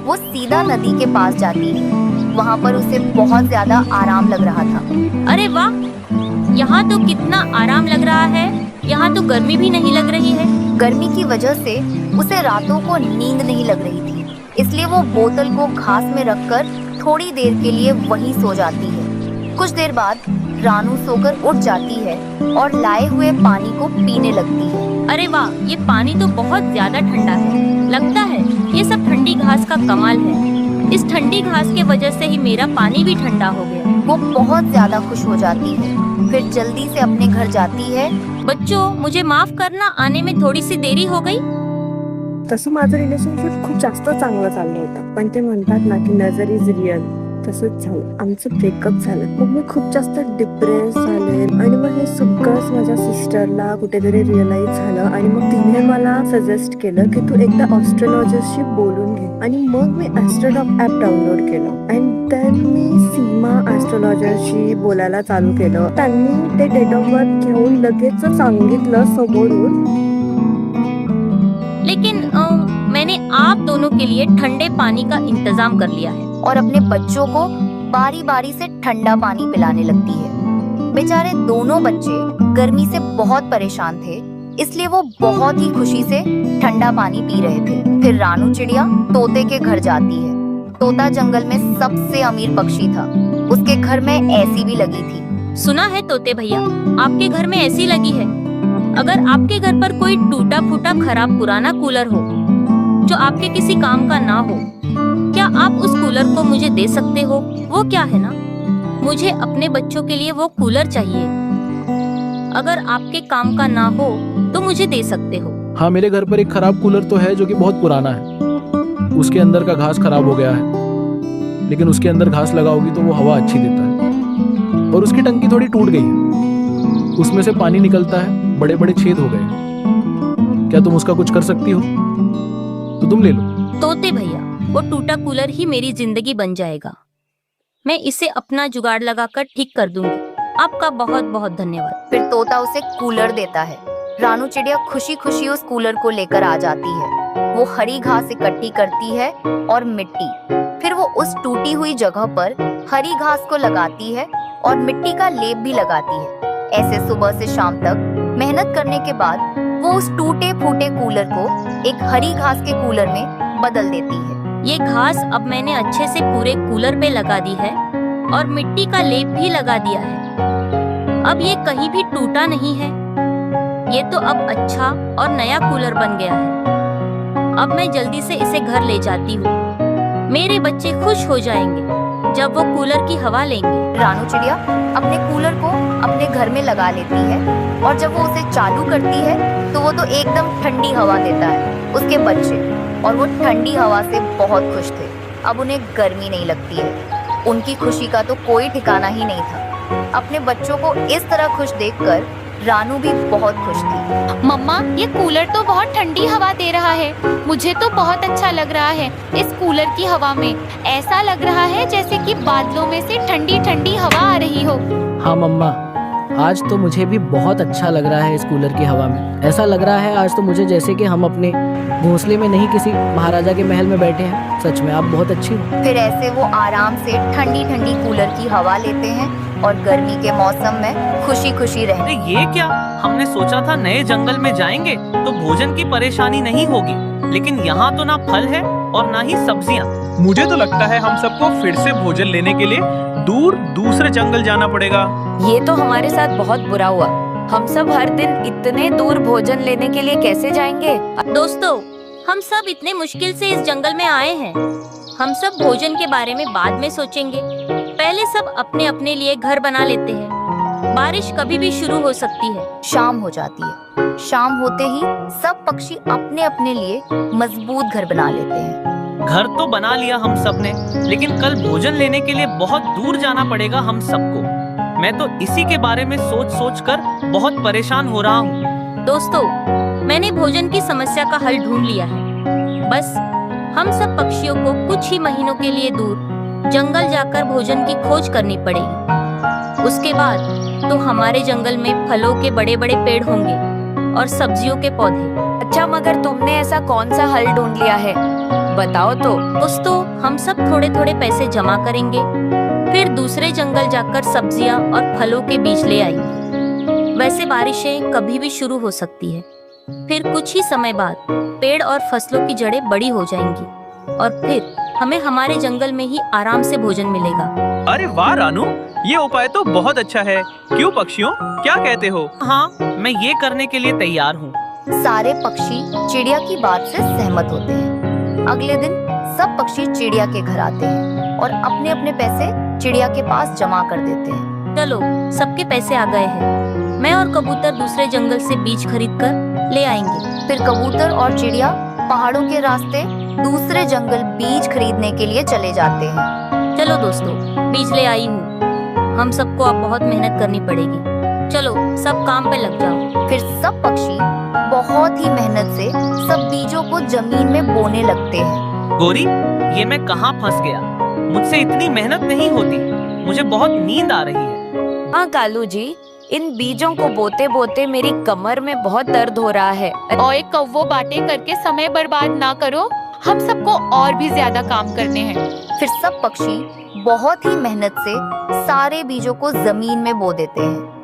वो सीधा नदी के पास जाती है। वहाँ पर उसे बहुत ज्यादा आराम लग रहा था। अरे वाह, यहाँ तो कितना आराम लग रहा है। यहाँ तो गर्मी भी नहीं लग रही है। गर्मी की वजह से उसे रातों को नींद नहीं लग रही थी, इसलिए वो बोतल को घास में रखकर थोड़ी देर के लिए वहीं सो जाती है। कुछ देर बाद रानू सोकर उठ जाती है और लाए हुए पानी को पीने लगती है। अरे वाह, ये पानी तो बहुत ज्यादा ठंडा है। लगता है ये सब ठंडी घास का कमाल है। इस ठंडी घास के वजह से ही मेरा पानी भी ठंडा हो गया। वो बहुत ज्यादा खुश हो जाती है। फिर जल्दी से अपने घर जाती है। बच्चों, मुझे माफ करना, आने में थोड़ी सी देरी हो गई। तसं माझं रिलेशनशिप खूप जास्त चांगलं चाललं होतं, पण ते म्हणतात ना की नजर इज रिअल, तसंच झालं. आमचं ब्रेकअप झालं. मग मी खूप जास्त डिप्रेस झाले आणि मग हे सगळंच माझ्या सिस्टरला कुठेतरी रिअलाइज झालं आणि मग तिने मला सजेस्ट केलं की तू एकदा ॲस्ट्रोलॉजरशी बोलून घे. आणि मग मी ॲस्ट्रोडॉक ॲप डाउनलोड केलं आणि देन मी सीमा ॲस्ट्रोलॉजरशी बोलायला चालू केलं. त्यांनी ते डेट ऑफ बर्थ घेऊन लगेच सांगितलं समोरून. लेकिन मैंने आप दोनों के लिए ठंडे पानी का इंतजाम कर लिया है और अपने बच्चों को बारी बारी से ठंडा पानी पिलाने लगती है। बेचारे दोनों बच्चे गर्मी से बहुत परेशान थे, इसलिए वो बहुत ही खुशी से ठंडा पानी पी रहे थे। फिर रानू चिड़िया तोते के घर जाती है। तोता जंगल में सबसे अमीर पक्षी था। उसके घर में एसी भी लगी थी। सुना है तोते भैया, आपके घर में एसी लगी है। अगर आपके घर पर कोई टूटा फूटा खराब पुराना कूलर हो जो आपके किसी काम का ना हो, क्या आप उस कूलर को मुझे दे सकते हो? वो क्या है ना, मुझे अपने बच्चों के लिए वो कूलर चाहिए। अगर आपके काम का ना हो तो मुझे दे सकते हो। हाँ, मेरे घर पर एक खराब कूलर तो है जो कि बहुत पुराना है। उसके अंदर का घास खराब हो गया है, लेकिन उसके अंदर घास लगाओगी तो वो हवा अच्छी देता है। और उसकी टंकी थोड़ी टूट गई है, उसमें से पानी निकलता है, बड़े बड़े छेद हो गए। क्या तुम उसका कुछ कर सकती हो? तो तुम ले लो। तोते भैया, वो टूटा कूलर ही मेरी जिंदगी बन जाएगा। मैं इसे अपना जुगाड़ लगाकर ठीक कर दूंगी। आपका बहुत बहुत धन्यवाद। फिर तोता उसे कूलर देता है। रानू चिड़िया खुशी खुशी उस कूलर को लेकर आ जाती है। वो हरी घास इकट्ठी करती है और मिट्टी। फिर वो उस टूटी हुई जगह पर हरी घास को लगाती है और मिट्टी का लेप भी लगाती है। ऐसे सुबह से शाम तक मेहनत करने के बाद वो उस टूटे फूटे कूलर को एक हरी घास के कूलर में बदल देती है। ये घास अब मैंने अच्छे से पूरे कूलर पे लगा दी है और मिट्टी का लेप भी लगा दिया है। अब ये कहीं भी टूटा नहीं है। ये तो अब अच्छा और नया कूलर बन गया है। अब मैं जल्दी से इसे घर ले जाती हूँ। मेरे बच्चे खुश हो जाएंगे जब वो कूलर की हवा लेंगे। रानू चिड़िया अपने कूलर को अपने घर में लगा लेती है और जब वो उसे चालू करती है तो वो तो एकदम ठंडी हवा देता है। उसके बच्चे और वो ठंडी हवा से बहुत खुश थे। अब उन्हें गर्मी नहीं लगती है। उनकी खुशी का तो कोई ठिकाना ही नहीं था। अपने बच्चों को इस तरह खुश देखकर रानू भी बहुत खुश थी। मम्मा, ये कूलर तो बहुत ठंडी हवा दे रहा है। मुझे तो बहुत अच्छा लग रहा है इस कूलर की हवा में। ऐसा लग रहा है जैसे कि बादलों में से ठंडी ठंडी हवा आ रही हो। हाँ मम्मा, आज तो मुझे भी बहुत अच्छा लग रहा है इस कूलर की हवा में। ऐसा लग रहा है आज तो मुझे जैसे कि हम अपने घोंसले में नहीं किसी महाराजा के महल में बैठे हैं। सच में आप बहुत अच्छी हो। फिर ऐसे वो आराम से ठंडी ठंडी कूलर की हवा लेते हैं और गर्मी के मौसम में खुशी खुशी रहते। अरे ये क्या, हमने सोचा था नए जंगल में जाएंगे तो भोजन की परेशानी नहीं होगी, लेकिन यहाँ तो ना फल है और ना ही सब्जियाँ। मुझे तो लगता है हम सबको फिर से भोजन लेने के लिए दूसरे जंगल जाना पड़ेगा। ये तो हमारे साथ बहुत बुरा हुआ। हम सब हर दिन इतने दूर भोजन लेने के लिए कैसे जाएंगे? दोस्तों, हम सब इतने मुश्किल से इस जंगल में आए हैं। हम सब भोजन के बारे में बाद में सोचेंगे। पहले सब अपने अपने लिए घर बना लेते हैं। बारिश कभी भी शुरू हो सकती है। शाम हो जाती है। शाम होते ही सब पक्षी अपने अपने लिए मजबूत घर बना लेते हैं। घर तो बना लिया हम सब ने, लेकिन कल भोजन लेने के लिए बहुत दूर जाना पड़ेगा हम सबको। मैं तो इसी के बारे में सोच कर बहुत परेशान हो रहा हूँ। दोस्तों, मैंने भोजन की समस्या का हल ढूंढ लिया है। बस हम सब पक्षियों को कुछ ही महीनों के लिए दूर जंगल जाकर भोजन की खोज करनी पड़ेगी। उसके बाद तो हमारे जंगल में फलों के बड़े बड़े पेड़ होंगे और सब्जियों के पौधे। अच्छा, मगर तुमने ऐसा कौन सा हल ढूंढ लिया है? बताओ तो। दोस्तों, हम सब थोड़े थोड़े पैसे जमा करेंगे, फिर दूसरे जंगल जाकर सब्जियां और फलों के बीज ले आएंगे। वैसे बारिशें कभी भी शुरू हो सकती है। फिर कुछ ही समय बाद पेड़ और फसलों की जड़ें बड़ी हो जाएंगी और फिर हमें हमारे जंगल में ही आराम से भोजन मिलेगा। अरे वाह रानू, ये उपाय तो बहुत अच्छा है। क्यों पक्षियों, क्या कहते हो? हाँ, मैं ये करने के लिए तैयार हूँ। सारे पक्षी चिड़िया की बात से सहमत होते हैं। अगले दिन सब पक्षी चिड़िया के घर आते हैं और अपने अपने पैसे चिड़िया के पास जमा कर देते हैं। चलो, सबके पैसे आ गए हैं। मैं और कबूतर दूसरे जंगल से बीज खरीद कर ले आएंगे। फिर कबूतर और चिड़िया पहाड़ों के रास्ते दूसरे जंगल बीज खरीदने के लिए चले जाते हैं। चलो दोस्तों, बीज ले आई हूँ। हम सबको अब बहुत मेहनत करनी पड़ेगी। चलो, सब काम पे लग जाओ। फिर सब पक्षी बहुत ही मेहनत से सब बीजों को जमीन में बोने लगते हैं। गोरी, ये मैं कहाँ फंस गया? मुझसे इतनी मेहनत नहीं होती। मुझे बहुत नींद आ रही है। हाँ कालू जी, इन बीजों को बोते बोते मेरी कमर में बहुत दर्द हो रहा है। ओए कौवो, बातें करके समय बर्बाद ना करो। हम सबको और भी ज्यादा काम करने हैं। फिर सब पक्षी बहुत ही मेहनत से सारे बीजों को जमीन में बो देते हैं।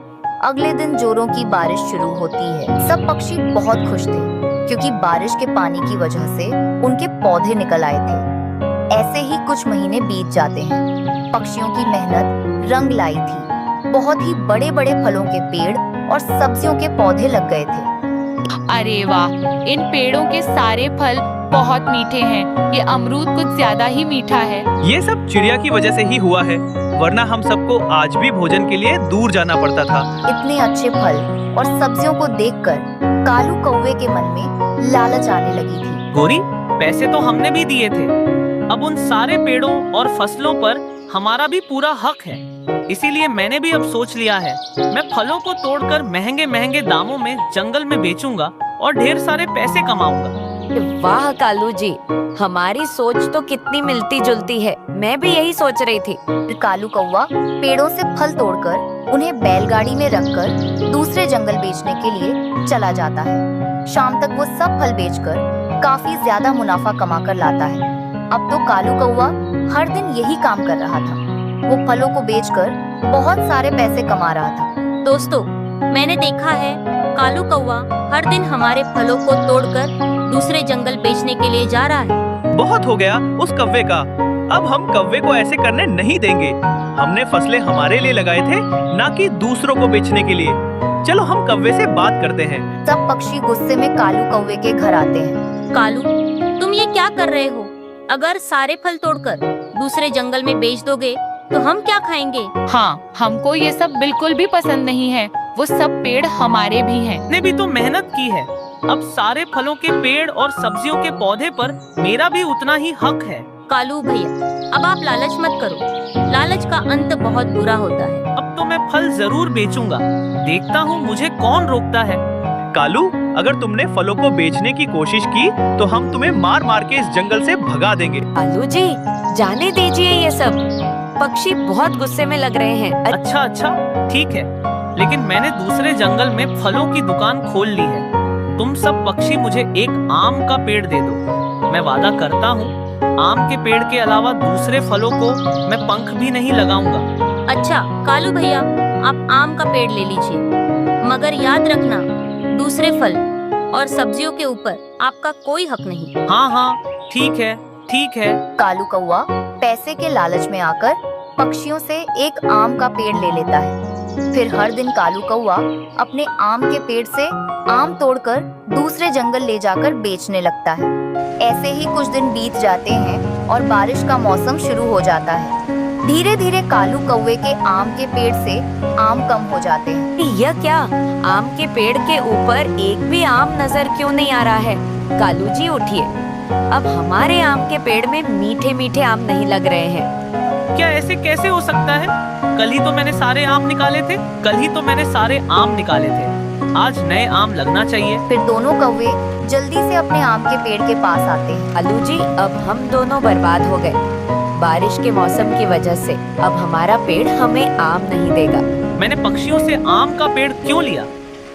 अगले दिन जोरों की बारिश शुरू होती है। सब पक्षी बहुत खुश थे क्योंकि बारिश के पानी की वजह से उनके पौधे निकल आए थे। ऐसे ही कुछ महीने बीत जाते हैं। पक्षियों की मेहनत रंग लाई थी। बहुत ही बड़े बड़े फलों के पेड़ और सब्जियों के पौधे लग गए थे। अरे वाह, इन पेड़ों के सारे फल बहुत मीठे हैं। ये अमरूद कुछ ज्यादा ही मीठा है। ये सब चिड़िया की वजह से ही हुआ है, वरना हम सबको आज भी भोजन के लिए दूर जाना पड़ता था। इतने अच्छे फल और सब्जियों को देखकर कालू कौवे के मन में लालच आने लगी थी। गोरी, पैसे तो हमने भी दिए थे। अब उन सारे पेड़ों और फसलों पर हमारा भी पूरा हक है। इसीलिए मैंने भी अब सोच लिया है, मैं फलों को तोड़कर महंगे महंगे दामों में जंगल में बेचूंगा और ढेर सारे पैसे कमाऊंगा। वाह कालू जी, हमारी सोच तो कितनी मिलती जुलती है। मैं भी यही सोच रही थी। कालू कौवा पेड़ों से फल तोड़कर उन्हें बैलगाड़ी में रखकर दूसरे जंगल बेचने के लिए चला जाता है। शाम तक वो सब फल बेचकर काफी ज्यादा मुनाफा कमा कर लाता है। अब तो कालू कौवा हर दिन यही काम कर रहा था। वो फलों को बेचकर बहुत सारे पैसे कमा रहा था। दोस्तों, मैंने देखा है कालू कौवा हर दिन हमारे फलों को तोड़कर दूसरे जंगल बेचने के लिए जा रहा है। बहुत हो गया उस कौवे का। अब हम कौवे को ऐसे करने नहीं देंगे। हमने फसलें हमारे लिए लगाए थे, ना कि दूसरों को बेचने के लिए। चलो हम कौवे से बात करते हैं। सब पक्षी गुस्से में कालू कौवे के घर आते हैं। कालू, तुम ये क्या कर रहे हो? अगर सारे फल तोड़कर दूसरे जंगल में बेच दोगे तो हम क्या खाएंगे? हाँ, हमको ये सब बिल्कुल भी पसंद नहीं है। वो सब पेड़ हमारे भी हैं। ने भी तो मेहनत की है। अब सारे फलों के पेड़ और सब्जियों के पौधे पर मेरा भी उतना ही हक है। कालू भैया, अब आप लालच मत करो। लालच का अंत बहुत बुरा होता है। अब तो मैं फल जरूर बेचूंगा। देखता हूँ मुझे कौन रोकता है। कालू, अगर तुमने फलों को बेचने की कोशिश की तो हम तुम्हें मार मार के इस जंगल से भगा देंगे। कालू जी, जाने दीजिए ये सब। पक्षी बहुत गुस्से में लग रहे हैं। अच्छा, ठीक है, लेकिन मैंने दूसरे जंगल में फलों की दुकान खोल ली है। तुम सब पक्षी मुझे एक आम का पेड़ दे दो। मैं वादा करता हूँ आम के पेड़ के अलावा दूसरे फलों को मैं पंख भी नहीं लगाऊंगा। अच्छा कालू भैया, आप आम का पेड़ ले लीजिए, मगर याद रखना दूसरे फल और सब्जियों के ऊपर आपका कोई हक नहीं। हाँ, ठीक है। कालू कौवा पैसे के लालच में आकर पक्षियों से एक आम का पेड़ ले लेता है। फिर हर दिन कालू कौवा अपने आम के पेड़ से आम तोड़कर दूसरे जंगल ले जाकर बेचने लगता है। ऐसे ही कुछ दिन बीत जाते हैं और बारिश का मौसम शुरू हो जाता है। धीरे धीरे कालू कौवे के आम के पेड़ से आम कम हो जाते हैं। यह क्या, आम के पेड़ के ऊपर एक भी आम नजर क्यों नहीं आ रहा है? कालू जी उठिए, अब हमारे आम के पेड़ में मीठे मीठे आम नहीं लग रहे हैं। क्या ऐसे कैसे हो सकता है? कल ही तो मैंने सारे आम निकाले थे। आज नए आम लगना चाहिए। फिर दोनों कौवे जल्दी से अपने आम के पेड़ के पास आते हैं। कालू जी, अब हम दोनों बर्बाद हो गए। बारिश के मौसम की वजह से अब हमारा पेड़ हमें आम नहीं देगा। मैंने पक्षियों से आम का पेड़ क्यों लिया?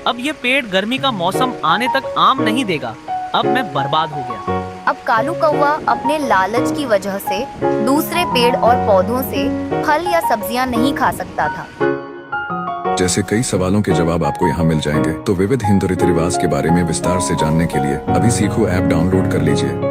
अब ये पेड़ गर्मी का मौसम आने तक आम नहीं देगा। अब मैं बर्बाद हो गया। अब कालू कौवा अपने लालच की वजह से दूसरे पेड़ और पौधों से फल या सब्जियां नहीं खा सकता था। जैसे कई सवालों के जवाब आपको यहाँ मिल जाएंगे, तो विविध हिंदू रीति रिवाज के बारे में विस्तार से जानने के लिए अभी सीखो ऐप डाउनलोड कर लीजिए।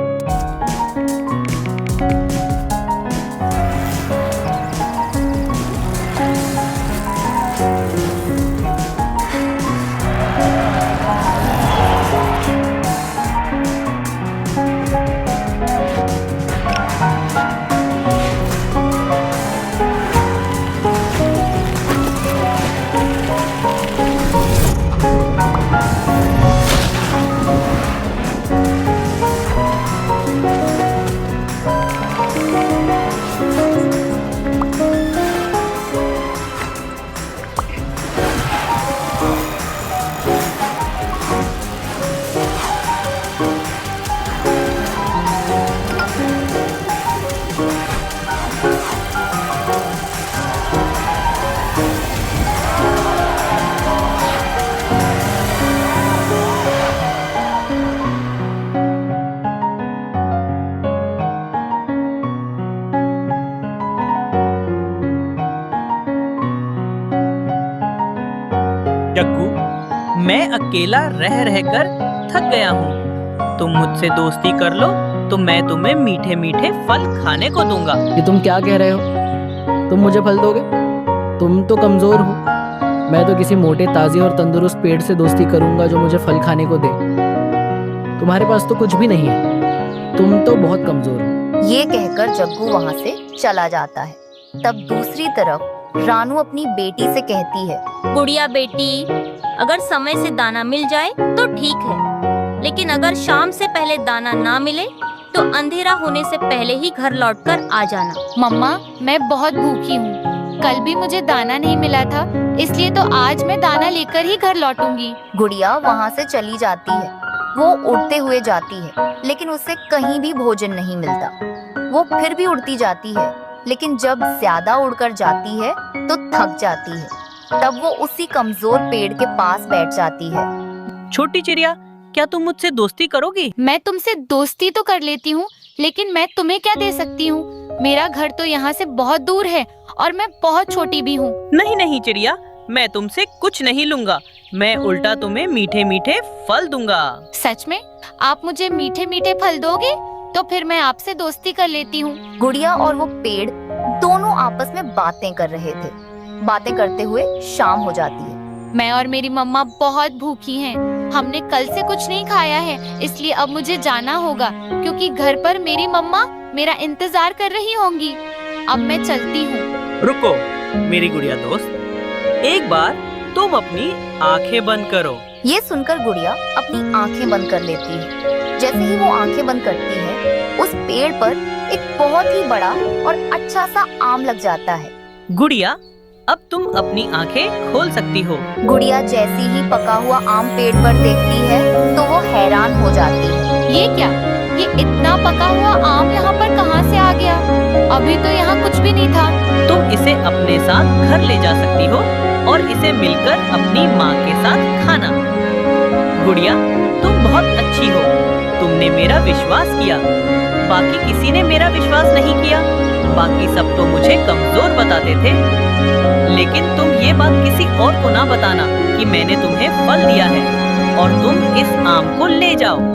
जग्गू, मैं अकेला रह रहकर थक गया हूँ। तुम मुझसे दोस्ती कर लो तो मैं तुम्हें मीठे मीठे फल खाने को दूंगा। ये तुम क्या कह रहे हो? तुम मुझे फल दोगे? तुम तो कमजोर हो। मैं तो किसी मोटे ताजे और तंदुरुस्त पेड़ से दोस्ती करूंगा जो मुझे फल खाने को दे। तुम्हारे पास तो कुछ भी नहीं है। तुम तो बहुत कमजोर हो। ये कहकर जग्गू वहाँ से चला जाता है। तब दूसरी तरफ रानू अपनी बेटी से कहती है, गुड़िया बेटी, अगर समय से दाना मिल जाए तो ठीक है, लेकिन अगर शाम से पहले दाना ना मिले तो अंधेरा होने से पहले ही घर लौटकर आ जाना। मम्मा, मैं बहुत भूखी हूँ। कल भी मुझे दाना नहीं मिला था, इसलिए तो आज मैं दाना लेकर ही घर लौटूंगी। गुड़िया वहाँ से चली जाती है। वो उड़ते हुए जाती है, लेकिन उसे कहीं भी भोजन नहीं मिलता। वो फिर भी उड़ती जाती है, लेकिन जब ज्यादा उड़कर जाती है तो थक जाती है। तब वो उसी कमजोर पेड़ के पास बैठ जाती है। छोटी चिड़िया, क्या तुम मुझसे दोस्ती करोगी? मैं तुमसे दोस्ती तो कर लेती हूँ, लेकिन मैं तुम्हें क्या दे सकती हूँ? मेरा घर तो यहाँ से बहुत दूर है और मैं बहुत छोटी भी हूँ। नहीं नहीं चिड़िया, मैं तुमसे कुछ नहीं लूंगा। मैं उल्टा तुम्हें मीठे मीठे फल दूंगा। सच में? आप मुझे मीठे मीठे फल दोगे? तो फिर मैं आपसे दोस्ती कर लेती हूँ। गुड़िया और वो पेड़ दोनों आपस में बातें कर रहे थे। बातें करते हुए शाम हो जाती है। मैं और मेरी मम्मा बहुत भूखी हैं। हमने कल से कुछ नहीं खाया है, इसलिए अब मुझे जाना होगा, क्योंकि घर पर मेरी मम्मा मेरा इंतजार कर रही होंगी। अब मैं चलती हूँ। रुको मेरी गुड़िया दोस्त, एक बार तुम अपनी आंखें बंद करो। ये सुनकर गुड़िया अपनी आंखें बंद कर लेती है। जैसे ही वो आंखें बंद करती है, उस पेड़ पर एक बहुत ही बड़ा और अच्छा सा आम लग जाता है। गुड़िया, अब तुम अपनी आंखें खोल सकती हो। गुड़िया जैसी ही पका हुआ आम पेड़ पर देखती है तो वो हैरान हो जाती है। ये क्या? ये इतना पका हुआ आम यहाँ पर कहाँ से आ गया? अभी तो यहाँ कुछ भी नहीं था। तुम इसे अपने साथ घर ले जा सकती हो और इसे मिलकर अपनी माँ के साथ खाना। गुड़िया, तुम बहुत अच्छी हो। तुमने मेरा विश्वास किया। बाकी किसी ने मेरा विश्वास नहीं किया। बाकी सब तो मुझे कमजोर बताते थे। लेकिन तुम ये बात किसी और को ना बताना कि मैंने तुम्हें फल दिया है और तुम इस आम को ले जाओ।